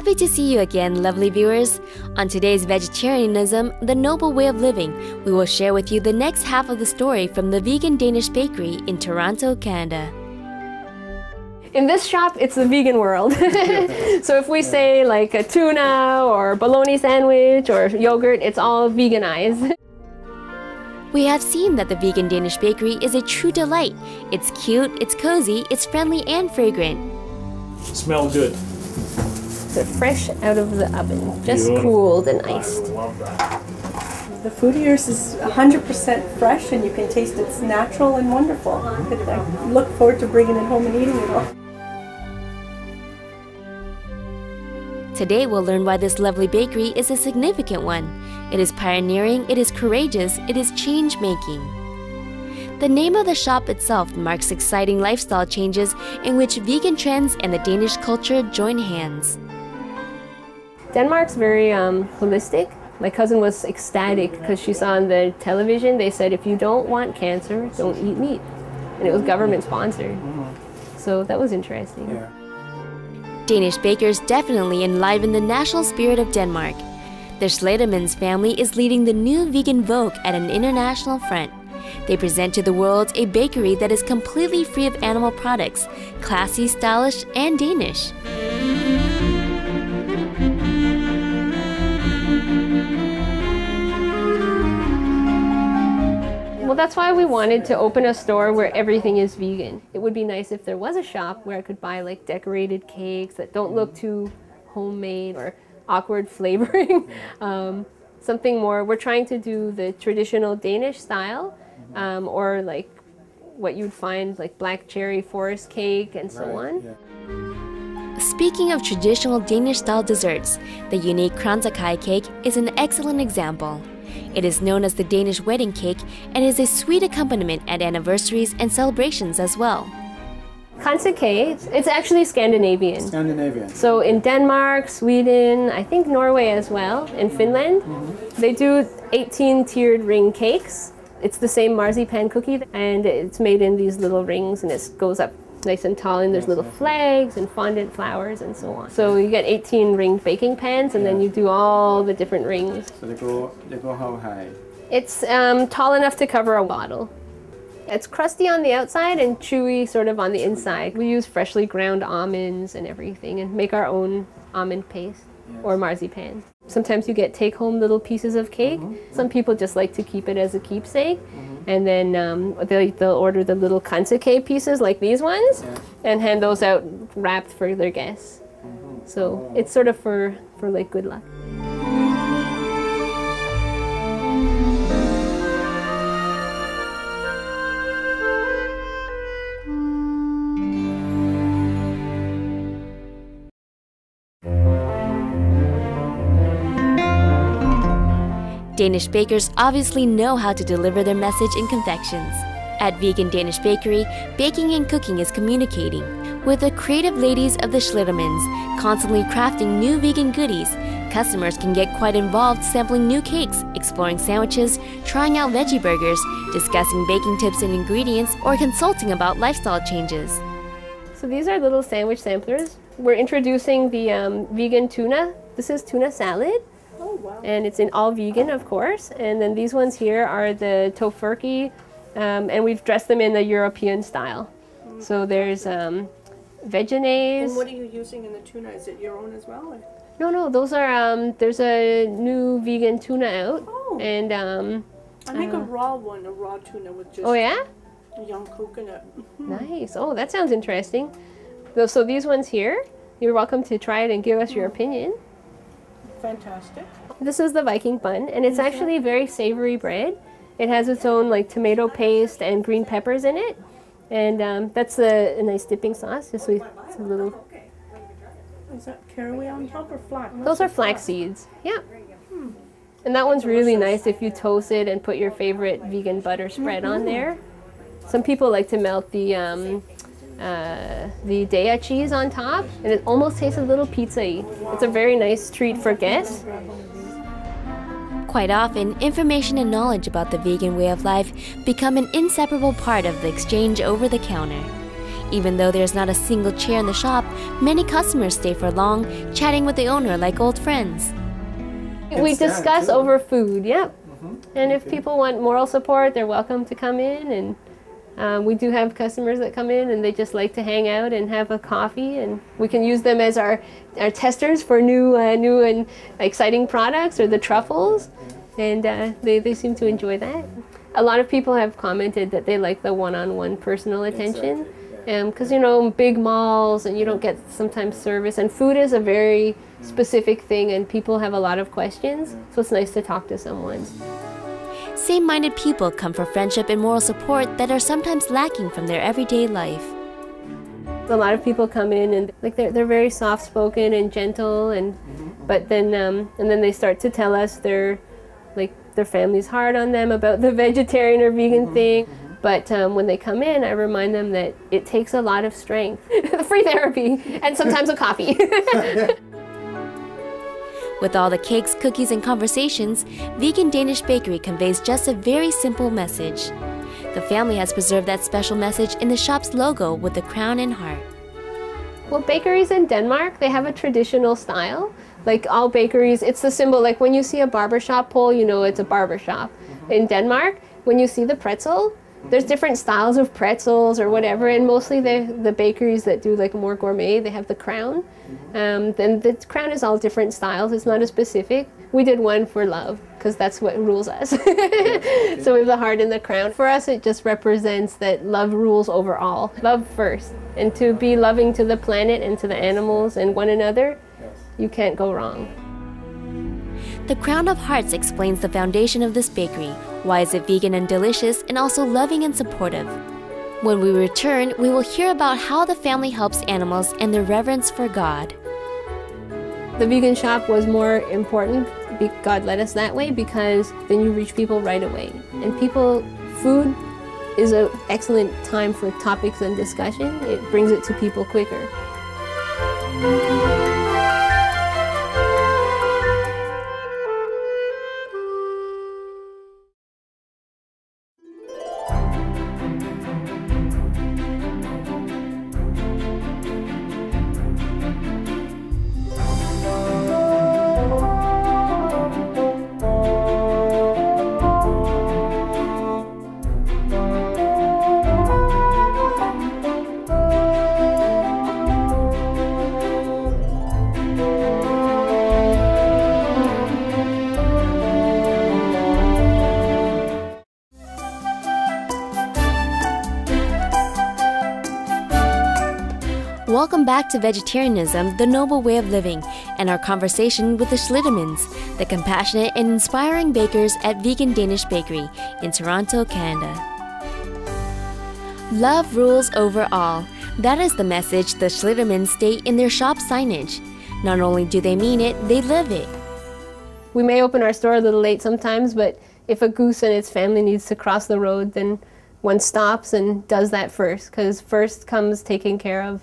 Happy to see you again, lovely viewers. On today's Vegetarianism, the Noble Way of Living, we will share with you the next half of the story from the Vegan Danish Bakery in Toronto, Canada. In this shop, it's the vegan world. So if we say like a tuna or bologna sandwich or yogurt, it's all veganized. We have seen that the Vegan Danish Bakery is a true delight. It's cute, it's cozy, it's friendly and fragrant. Smell good. They're fresh out of the oven, just cooled and iced. I love that. The food here is 100% fresh and you can taste it's natural and wonderful. I look forward to bringing it home and eating it all. Today we'll learn why this lovely bakery is a significant one. It is pioneering, it is courageous, it is change-making. The name of the shop itself marks exciting lifestyle changes in which vegan trends and the Danish culture join hands. Denmark's very holistic. My cousin was ecstatic because she saw on the television, they said, if you don't want cancer, don't eat meat. And it was government sponsored. So that was interesting. Yeah. Danish bakers definitely enliven the national spirit of Denmark. The Schledermanns family is leading the new vegan vogue at an international front. They present to the world a bakery that is completely free of animal products, classy, stylish, and Danish. Well, that's why we wanted to open a store where everything is vegan. It would be nice if there was a shop where I could buy like decorated cakes that don't look too homemade or awkward flavoring. Something more, we're trying to do the traditional Danish style, or like what you'd find like black cherry forest cake and so on. Yeah. Speaking of traditional Danish style desserts, the unique kransekage cake is an excellent example. It is known as the Danish wedding cake and is a sweet accompaniment at anniversaries and celebrations as well. Kransekage, it's actually Scandinavian. Scandinavian. So in Denmark, Sweden, I think Norway as well, and Finland, they do 18-tiered ring cakes. It's the same marzipan cookie and it's made in these little rings and it goes up nice and tall and there's little flags and fondant flowers and so on. So you get 18 ringed baking pans and then you do all the different rings. So they go how high? It's tall enough to cover a bottle. It's crusty on the outside and chewy sort of on the inside. We use freshly ground almonds and everything and make our own almond paste or marzipan. Sometimes you get take-home little pieces of cake. Some people just like to keep it as a keepsake. And then they'll order the little kransekage pieces like these ones and hand those out wrapped for their guests. So it's sort of for like good luck. Danish bakers obviously know how to deliver their message in confections. At Vegan Danish Bakery, baking and cooking is communicating. With the creative ladies of the Schledermanns constantly crafting new vegan goodies, customers can get quite involved sampling new cakes, exploring sandwiches, trying out veggie burgers, discussing baking tips and ingredients, or consulting about lifestyle changes. So these are little sandwich samplers. We're introducing the vegan tuna. This is tuna salad. Oh, wow. And it's in all vegan, of course. And then these ones here are the tofurkey, and we've dressed them in the European style. So there's veganaise. And what are you using in the tuna? Is it your own as well? Or? No, those are, there's a new vegan tuna out. Oh. And I make a raw one, a raw tuna with just young coconut. Nice. Oh, that sounds interesting. So these ones here, you're welcome to try it and give us your opinion. Fantastic. This is the Viking bun, and it's actually very savory bread. It has its own like tomato paste and green peppers in it, and that's a nice dipping sauce. Just so it's a little. Is that caraway on top or flax? Those are flax seeds. Yeah. And that one's really nice if you toast it and put your favorite vegan butter spread on there. Some people like to melt the Daya cheese on top, and it almost tastes a little pizza-y. It's a very nice treat for guests. Quite often, information and knowledge about the vegan way of life become an inseparable part of the exchange over the counter. Even though there's not a single chair in the shop, many customers stay for long, chatting with the owner like old friends. We discuss over food, yep. And if people want moral support, they're welcome to come in. And we do have customers that come in and they just like to hang out and have a coffee. And we can use them as our testers for new and exciting products or the truffles. And they seem to enjoy that. A lot of people have commented that they like the one-on-one personal attention. Because, you know, big malls and you don't get sometimes service. And food is a very specific thing and people have a lot of questions. So it's nice to talk to someone. Same-minded people come for friendship and moral support that are sometimes lacking from their everyday life. A lot of people come in and like they're very soft-spoken and gentle, but then and then they start to tell us their family's hard on them about the vegetarian or vegan thing. But when they come in, I remind them that it takes a lot of strength, free therapy, and sometimes a coffee. With all the cakes, cookies, and conversations, Vegan Danish Bakery conveys just a very simple message. The family has preserved that special message in the shop's logo with the crown and heart. Well, bakeries in Denmark, they have a traditional style. Like all bakeries, it's the symbol. Like when you see a barbershop pole, you know it's a barbershop. In Denmark, when you see the pretzel, there's different styles of pretzels or whatever, and mostly the bakeries that do like more gourmet, they have the crown. Then the crown is all different styles. It's not as specific. We did one for love because that's what rules us. So we have the heart and the crown. For us, it just represents that love rules over all. Love first, and to be loving to the planet and to the animals and one another, you can't go wrong. The Crown of Hearts explains the foundation of this bakery. Why is it vegan and delicious, and also loving and supportive? When we return, we will hear about how the family helps animals and their reverence for God. The vegan shop was more important. God led us that way because then you reach people right away. And food is an excellent time for topics and discussion. It brings it to people quicker. Welcome back to Vegetarianism, the Noble Way of Living, and our conversation with the Schledermanns, the compassionate and inspiring bakers at Vegan Danish Bakery in Toronto, Canada. Love rules over all. That is the message the Schledermanns state in their shop signage. Not only do they mean it, they live it. We may open our store a little late sometimes, but if a goose and its family needs to cross the road, then one stops and does that first, because first comes taking care of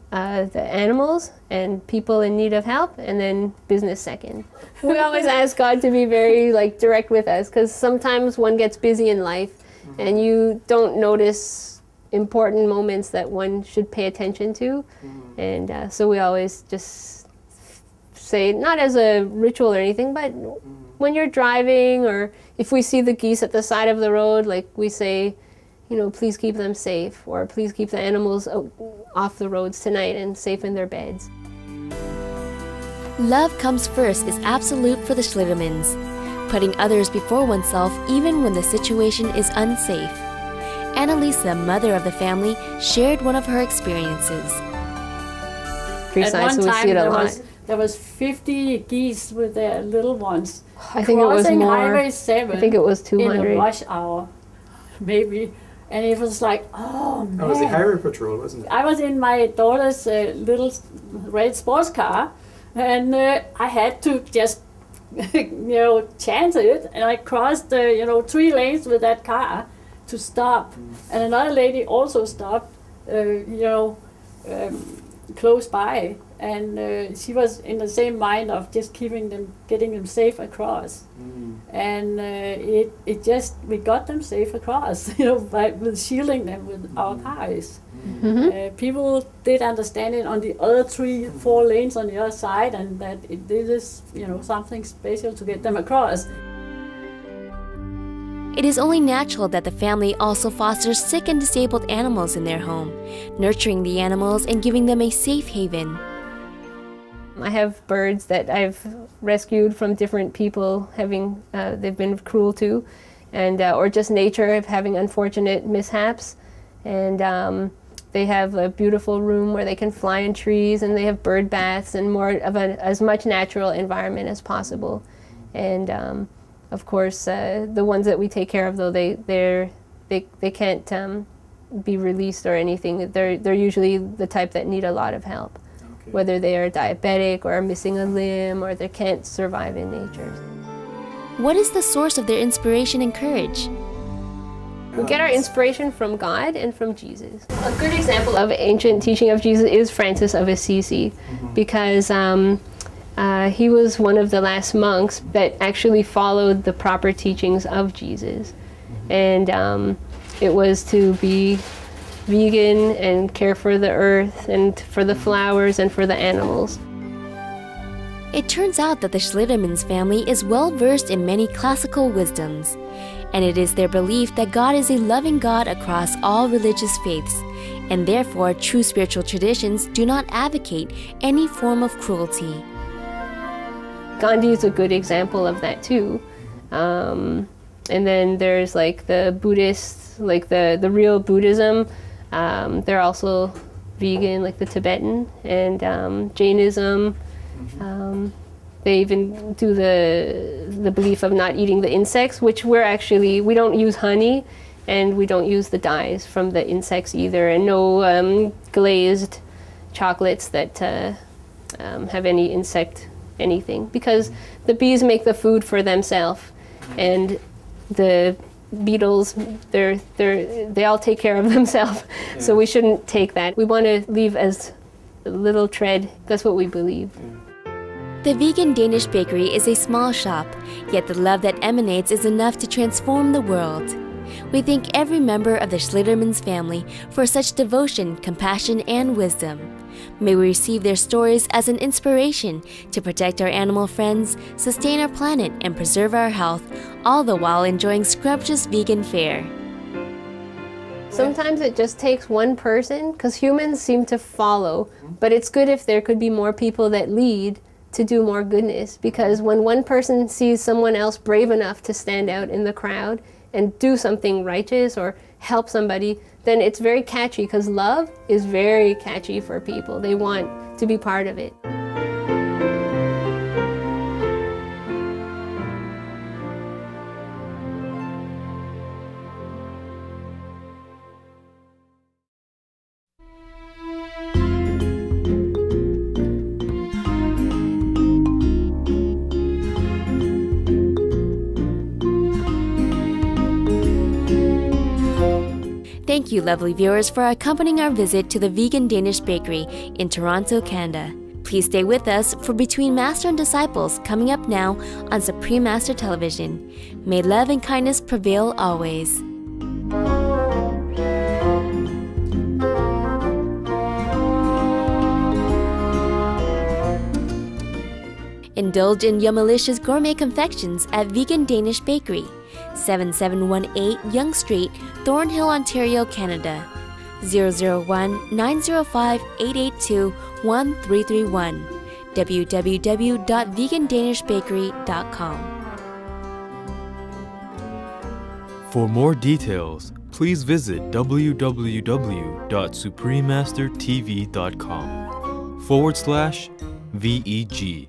the animals and people in need of help, and then business second. We always ask God to be very direct with us, because sometimes one gets busy in life and you don't notice important moments that one should pay attention to. And so we always just say, not as a ritual or anything, but when you're driving, or if we see the geese at the side of the road, we say, please keep them safe, or please keep the animals off the roads tonight and safe in their beds. Love comes first is absolute for the Schledermanns, putting others before oneself even when the situation is unsafe. Annalisa, mother of the family, shared one of her experiences. At one time there was 50 geese with their little ones. I think it was more. Highway 7 I think it was 200. In a rush hour, maybe. And it was like, oh man. It was the highway patrol, wasn't it? I was in my daughter's little red sports car, and I had to just, chance it. And I crossed, 3 lanes with that car to stop. And another lady also stopped, close by. and she was in the same mind of just getting them safe across. And it just, we got them safe across, with shielding them with our cars. People did understand it on the other 3-4 lanes on the other side, and that it is, something special to get them across. It is only natural that the family also fosters sick and disabled animals in their home, nurturing the animals and giving them a safe haven. I have birds that I've rescued from different people having they've been cruel to, and or just nature having unfortunate mishaps, and they have a beautiful room where they can fly in trees, and they have bird baths and more of as much natural environment as possible. And of course, the ones that we take care of, though, they can't be released or anything. They're usually the type that need a lot of help. Whether they are diabetic or are missing a limb or they can't survive in nature. What is the source of their inspiration and courage? We get our inspiration from God and from Jesus. A good example of ancient teaching of Jesus is Francis of Assisi, because he was one of the last monks that actually followed the proper teachings of Jesus. And it was to be vegan and care for the earth and for the flowers and for the animals. It turns out that the Schledermanns family is well versed in many classical wisdoms, and it is their belief that God is a loving God across all religious faiths, and therefore true spiritual traditions do not advocate any form of cruelty. Gandhi is a good example of that too. And then there's like the Buddhists, like the real Buddhism. They're also vegan, like the Tibetan, and Jainism. They even do the belief of not eating the insects, which we don't use honey, and we don't use the dyes from the insects either, and no glazed chocolates that have any insect anything, because the bees make the food for themselves, and the beetles, they all take care of themselves. Yeah. So we shouldn't take that. We want to leave as little tread. That's what we believe. The Vegan Danish Bakery is a small shop, yet the love that emanates is enough to transform the world. We thank every member of the Schledermanns family for such devotion, compassion, and wisdom. May we receive their stories as an inspiration to protect our animal friends, sustain our planet, and preserve our health, all the while enjoying scrumptious vegan fare. Sometimes it just takes one person, because humans seem to follow, but it's good if there could be more people that lead to do more goodness, because when one person sees someone else brave enough to stand out in the crowd and do something righteous or help somebody, then it's very catchy, because love is very catchy for people. They want to be part of it. Thank you, lovely viewers, for accompanying our visit to the Vegan Danish Bakery in Toronto, Canada. Please stay with us for Between Master and Disciples, coming up now on Supreme Master Television. May love and kindness prevail always. Indulge in Yummalicious gourmet confections at Vegan Danish Bakery, 7718 Yonge Street, Thornhill, Ontario, Canada. 001-905-882-1331. www.vegandanishbakery.com. For more details, please visit www.suprememastertv.com/VEG.